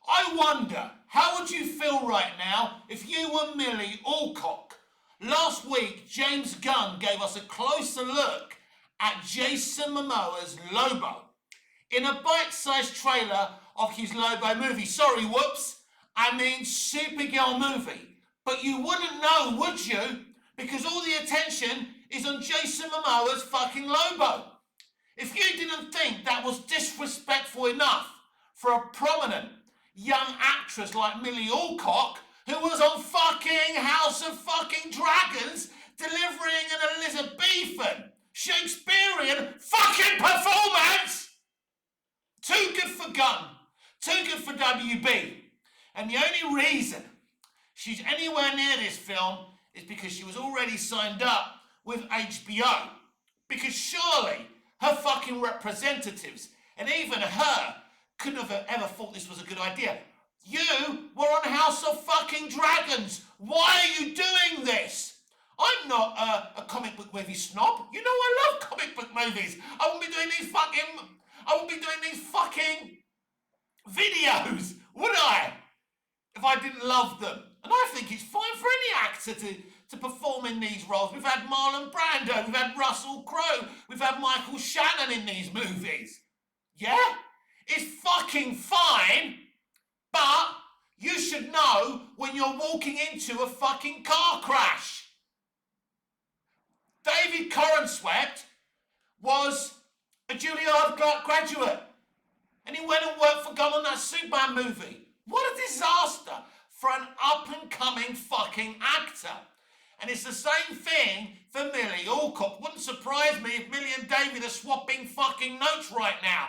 I wonder, how would you feel right now if you were Millie Alcock? Last week, James Gunn gave us a closer look at Jason Momoa's Lobo in a bite-sized trailer of his Lobo movie. Sorry, whoops, I mean Supergirl movie. But you wouldn't know, would you? Because all the attention is on Jason Momoa's fucking Lobo. If you didn't think that was disrespectful enough for a prominent young actress like Millie Alcock, who was on fucking House of fucking Dragons delivering an Elizabethan Shakespearean fucking performance, too good for Gunn, too good for WB. And the only reason she's anywhere near this film is because she was already signed up with HBO. Because surely her fucking representatives and even her couldn't have ever thought this was a good idea. You were on House of fucking Dragons. Why are you doing this? I'm not a comic book movie snob. You know I love comic book movies. I wouldn't be doing these fucking videos, would I? If I didn't love them. And I think it's fine for any actor to perform in these roles. We've had Marlon Brando, we've had Russell Crowe, we've had Michael Shannon in these movies. Yeah? It's fucking fine, but you should know when you're walking into a fucking car crash. David Corenswet was a Juilliard graduate, and he went and worked for Gunn on that Superman movie. What a disaster for an up-and-coming fucking actor. And it's the same thing for Millie Alcock. Wouldn't surprise me if Millie and David are swapping fucking notes right now.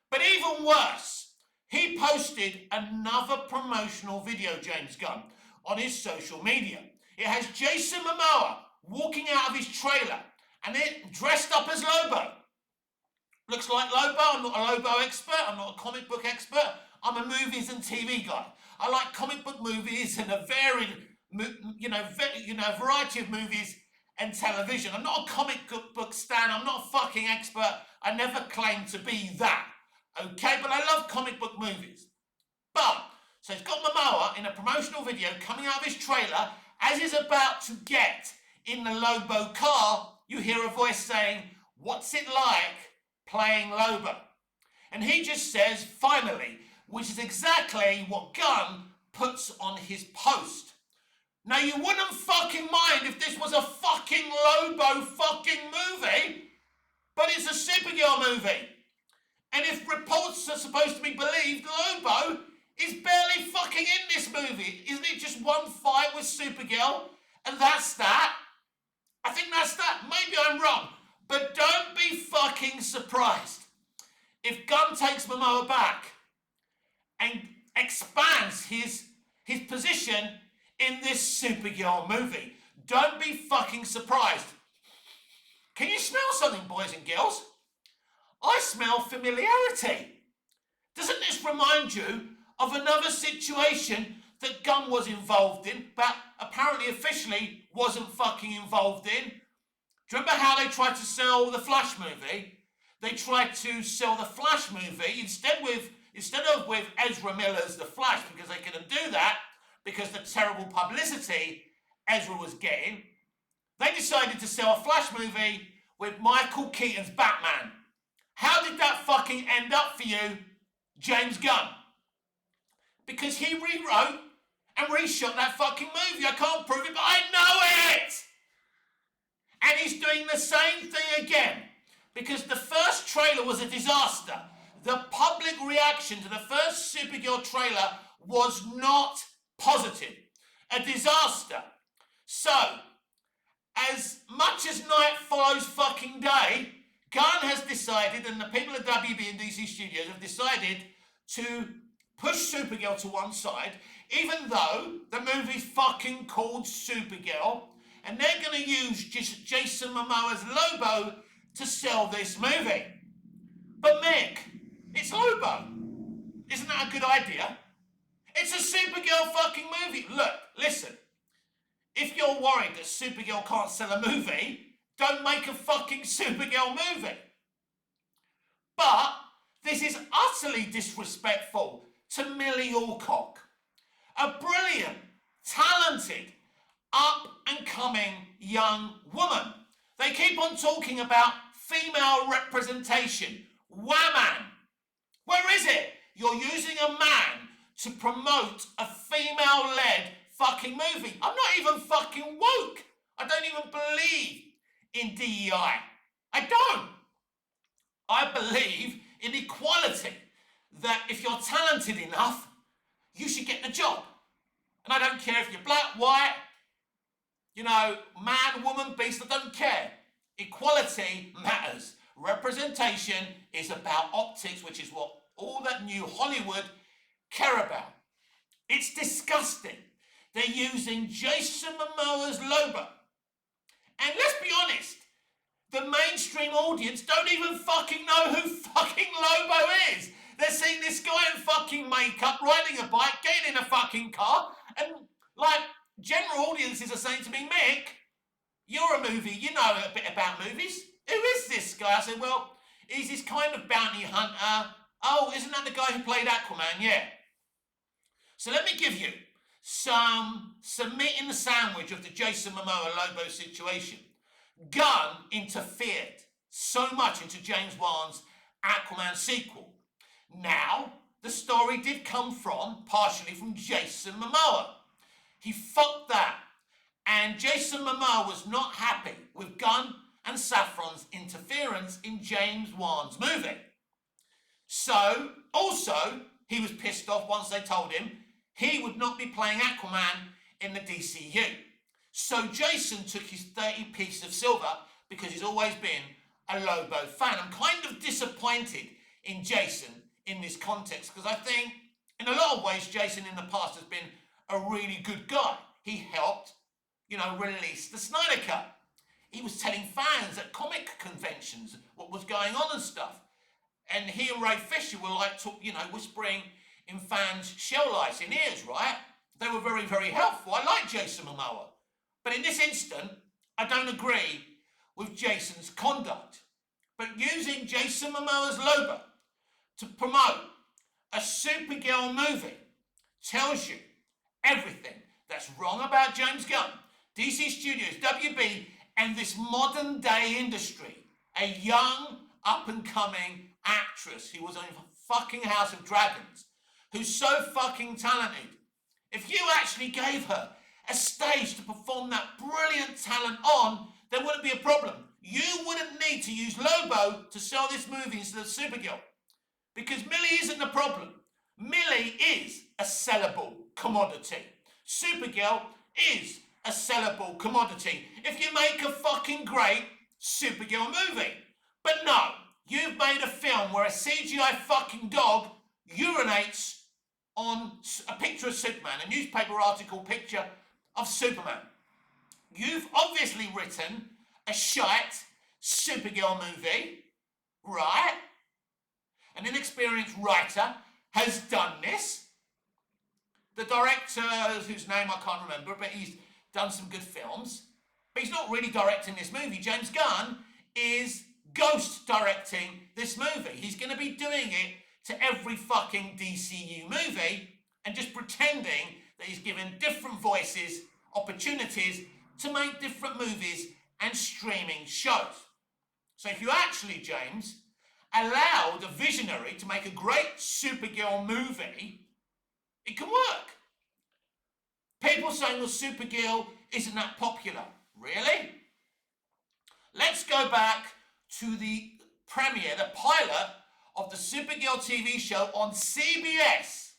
But even worse, he posted another promotional video, James Gunn, on his social media. It has Jason Momoa walking out of his trailer and it dressed up as Lobo. Looks like Lobo. I'm not a Lobo expert. I'm not a comic book expert. I'm a movies and TV guy. I like comic book movies and a varied, variety of movies and television. I'm not a comic book stan. I'm not a fucking expert. I never claimed to be that. Okay, but I love comic book movies. So he's got Momoa in a promotional video coming out of his trailer. As he's about to get in the Lobo car, you hear a voice saying, "What's it like playing Lobo?" And he just says, "Finally," which is exactly what Gunn puts on his post. Now, you wouldn't fucking mind if this was a fucking Lobo fucking movie, but it's a Supergirl movie. And if reports are supposed to be believed, Lobo is barely fucking in this movie. Isn't it just one fight with Supergirl? And that's that? I think that's that. Maybe I'm wrong. But don't be fucking surprised if Gunn takes Momoa back and expands his position in this Supergirl movie. Don't be fucking surprised. Can you smell something, boys and girls? I smell familiarity. Doesn't this remind you of another situation that Gunn was involved in, but apparently officially wasn't fucking involved in? Do you remember how they tried to sell the Flash movie? They tried to sell the Flash movie instead of with Ezra Miller's The Flash, because they couldn't do that because the terrible publicity Ezra was getting. They decided to sell a Flash movie with Michael Keaton's Batman. How did that fucking end up for you, James Gunn? Because he rewrote and reshot that fucking movie. I can't prove it, but I know it! And he's doing the same thing again. Because the first trailer was a disaster. The public reaction to the first Supergirl trailer was not positive. A disaster. So, as much as night follows fucking day, Gunn has decided, and the people at WB and DC Studios have decided to push Supergirl to one side, even though the movie's fucking called Supergirl, and they're going to use Jason Momoa's Lobo to sell this movie. But Mick, it's Lobo. Isn't that a good idea? It's a Supergirl fucking movie. Look, listen. If you're worried that Supergirl can't sell a movie, don't make a fucking Supergirl movie. But this is utterly disrespectful to Millie Alcock, a brilliant, talented, up-and-coming young woman. They keep on talking about female representation. Whaman! Where is it? You're using a man to promote a female-led fucking movie. I'm not even fucking woke. I don't even believe in DEI. I don't. I believe in equality. That if you're talented enough, you should get the job. And I don't care if you're black, white, man, woman, beast, I don't care. Equality matters. Representation is about optics, which is what all that new Hollywood care about. It's disgusting. They're using Jason Momoa's Lobo. And let's be honest, the mainstream audience don't even fucking know who fucking Lobo is. They're seeing this guy in fucking makeup, riding a bike, getting in a fucking car, and general audiences are saying to me, Mick, you're a movie, you know a bit about movies. Who is this guy? I said, well, he's this kind of bounty hunter. Oh, isn't that the guy who played Aquaman? Yeah. So let me give you some meat in the sandwich of the Jason Momoa Lobo situation. Gunn interfered so much into James Wan's Aquaman sequel. Now, the story did come partially from Jason Momoa. He fucked that. And Jason Momoa was not happy with Gunn and Safran's interference in James Wan's movie. So, also, he was pissed off once they told him he would not be playing Aquaman in the DCU. So Jason took his 30 piece of silver because he's always been a Lobo fan. I'm kind of disappointed in Jason in this context because I think in a lot of ways Jason in the past has been a really good guy. He helped, release the Snyder Cut. He was telling fans at comic conventions what was going on and stuff. And he and Ray Fisher were whispering in fans' shell lights in ears, right? They were very, very helpful. I like Jason Momoa. But in this instant, I don't agree with Jason's conduct. But using Jason Momoa's Lobo to promote a Supergirl movie tells you everything that's wrong about James Gunn, DC Studios, WB, and this modern day industry. A young, up-and-coming actress who was on fucking House of Dragons, who's so fucking talented. If you actually gave her a stage to perform that brilliant talent on, there wouldn't be a problem. You wouldn't need to use Lobo to sell this movie instead of Supergirl. Because Millie isn't the problem. Millie is a sellable commodity. Supergirl is a sellable commodity if you make a fucking great Supergirl movie. But no, you've made a film where a CGI fucking dog urinates on a picture of Superman, a newspaper article picture of Superman. You've obviously written a shite Supergirl movie, right? An inexperienced writer has done this. The director, whose name I can't remember, but he's done some good films. But he's not really directing this movie. James Gunn is ghost directing this movie. He's going to be doing it to every fucking DCU movie and just pretending that he's given different voices opportunities to make different movies and streaming shows. So if you actually, James, allowed a visionary to make a great Supergirl movie, it can work. People saying, well, Supergirl isn't that popular. Really? Let's go back to the premiere, the pilot of the Supergirl TV show on CBS.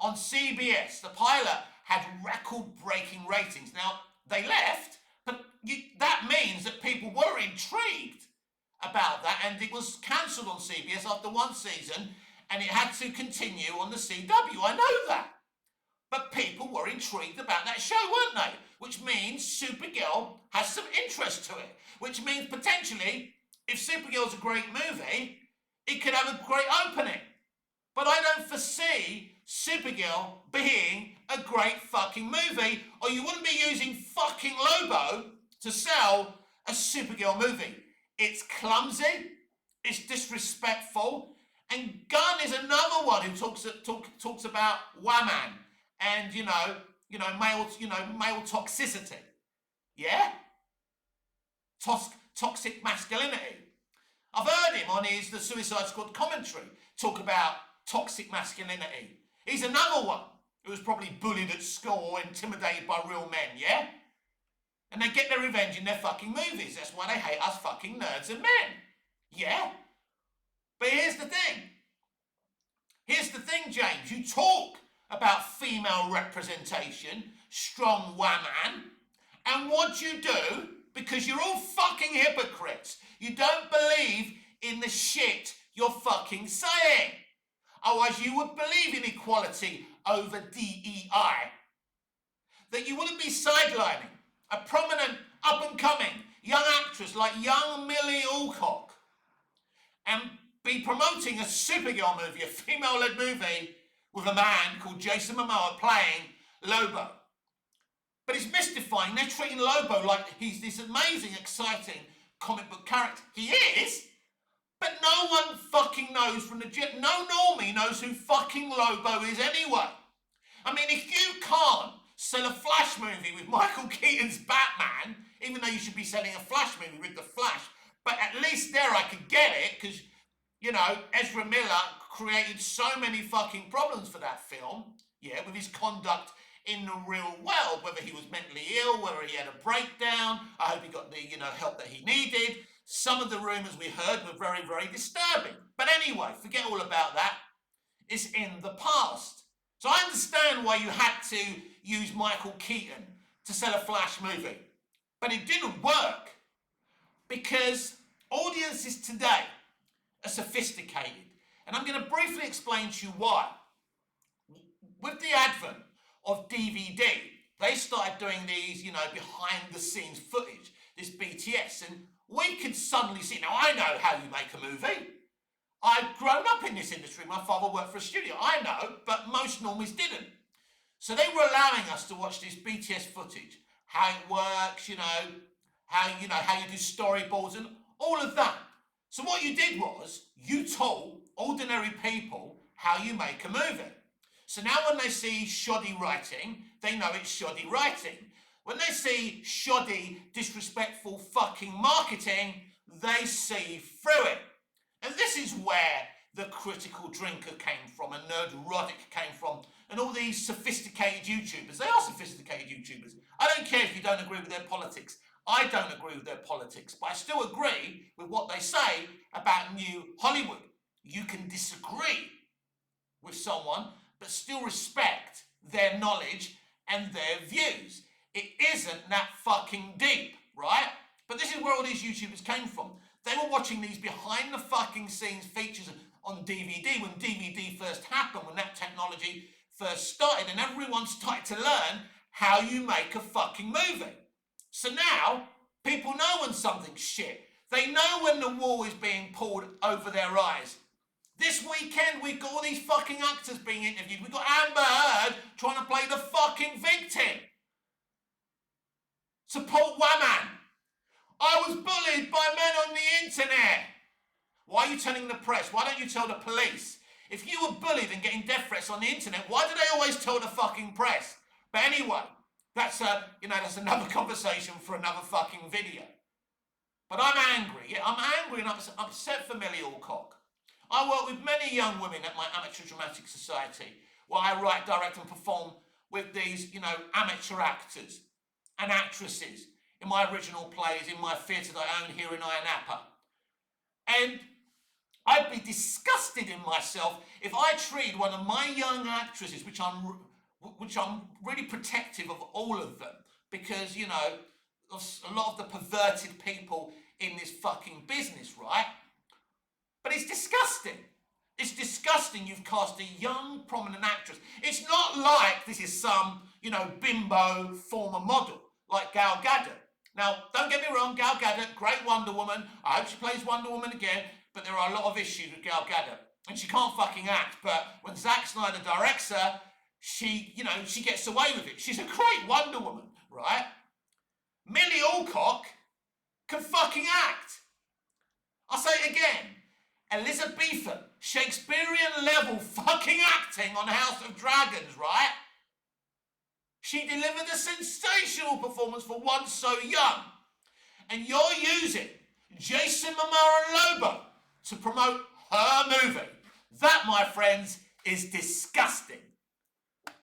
On CBS, the pilot had record-breaking ratings. Now, they left, but that means that people were intrigued about that, and it was cancelled on CBS after one season, and it had to continue on the CW. I know that. But people were intrigued about that show, weren't they? Which means Supergirl has some interest to it. Which means potentially, if Supergirl's a great movie, it could have a great opening. But I don't foresee Supergirl being a great fucking movie, or you wouldn't be using fucking Lobo to sell a Supergirl movie. It's clumsy, it's disrespectful, And Gunn is another one who talks about woman and male toxicity. Yeah, toxic masculinity. I've heard him on the Suicide Squad commentary talk about toxic masculinity. He's another one who was probably bullied at school or intimidated by real men, yeah? And they get their revenge in their fucking movies. That's why they hate us fucking nerds and men. Yeah? But here's the thing. Here's the thing, James. You talk about female representation, strong woman, and what you do, because you're all fucking hypocrites, you don't believe in the shit you're fucking saying. Otherwise you would believe in equality over DEI. That you wouldn't be sidelining a prominent up-and-coming young actress like young Millie Alcock and be promoting a supergirl movie, a female-led movie with a man called Jason Momoa playing Lobo. But it's mystifying. They're treating Lobo like he's this amazing, exciting comic book character. He is, but no one fucking knows from the jet. No normie knows who fucking Lobo is anyway. I mean, if you can't sell a Flash movie with Michael Keaton's Batman, even though you should be selling a Flash movie with the Flash, but at least there I could get it, because, Ezra Miller created so many fucking problems for that film, yeah, with his conduct in the real world, whether he was mentally ill, whether he had a breakdown. I hope he got the, help that he needed. Some of the rumours we heard were very, very disturbing. But anyway, forget all about that. It's in the past. So I understand why you had to use Michael Keaton to sell a Flash movie. But it didn't work because audiences today are sophisticated. And I'm going to briefly explain to you why. With the advent of DVD, they started doing these, behind the scenes footage, this BTS, and we could suddenly see, now I know how you make a movie. I've grown up in this industry. My father worked for a studio. I know, but most normies didn't. So they were allowing us to watch this BTS footage, how it works, how you do storyboards and all of that. So what you did was you told ordinary people how you make a movie. So now when they see shoddy writing, they know it's shoddy writing. When they see shoddy, disrespectful fucking marketing, they see through it. And this is where the critical drinker came from, and Nerdrotic came from, and all these sophisticated YouTubers. They are sophisticated YouTubers. I don't care if you don't agree with their politics. I don't agree with their politics, but I still agree with what they say about New Hollywood. You can disagree with someone, but still respect their knowledge and their views. It isn't that fucking deep, right? But this is where all these YouTubers came from. They were watching these behind the fucking scenes features on DVD when DVD first happened, when that technology first started, and everyone started to learn how you make a fucking movie. So now, people know when something's shit. They know when the wool is being pulled over their eyes. This weekend, we've got all these fucking actors being interviewed. We've got Amber Heard trying to play the fucking victim. Support woman. I was bullied by men on the internet. Why are you telling the press? Why don't you tell the police? If you were bullied and getting death threats on the internet, why do they always tell the fucking press? But anyway, that's another conversation for another fucking video. But I'm angry. Yeah, I'm angry and upset for Millie Alcock. I work with many young women at my amateur dramatic society where I write, direct and perform with these, amateur actors and actresses in my original plays, in my theatre that I own here in Iron Appa. And I'd be disgusted in myself if I treated one of my young actresses, which I'm really protective of all of them, because, a lot of the perverted people in this fucking business, right? But it's disgusting. It's disgusting you've cast a young, prominent actress. It's not like this is some, bimbo former model, like Gal Gadot. Now, don't get me wrong, Gal Gadot, great Wonder Woman. I hope she plays Wonder Woman again, but there are a lot of issues with Gal Gadot. And she can't fucking act, but when Zack Snyder directs her, she gets away with it. She's a great Wonder Woman, right? Millie Alcock can fucking act. I'll say it again. Elizabethan, Shakespearean level fucking acting on House of Dragons, right? She delivered a sensational performance for one so young. And you're using Jason Momoa and Lobo to promote her movie. That, my friends, is disgusting.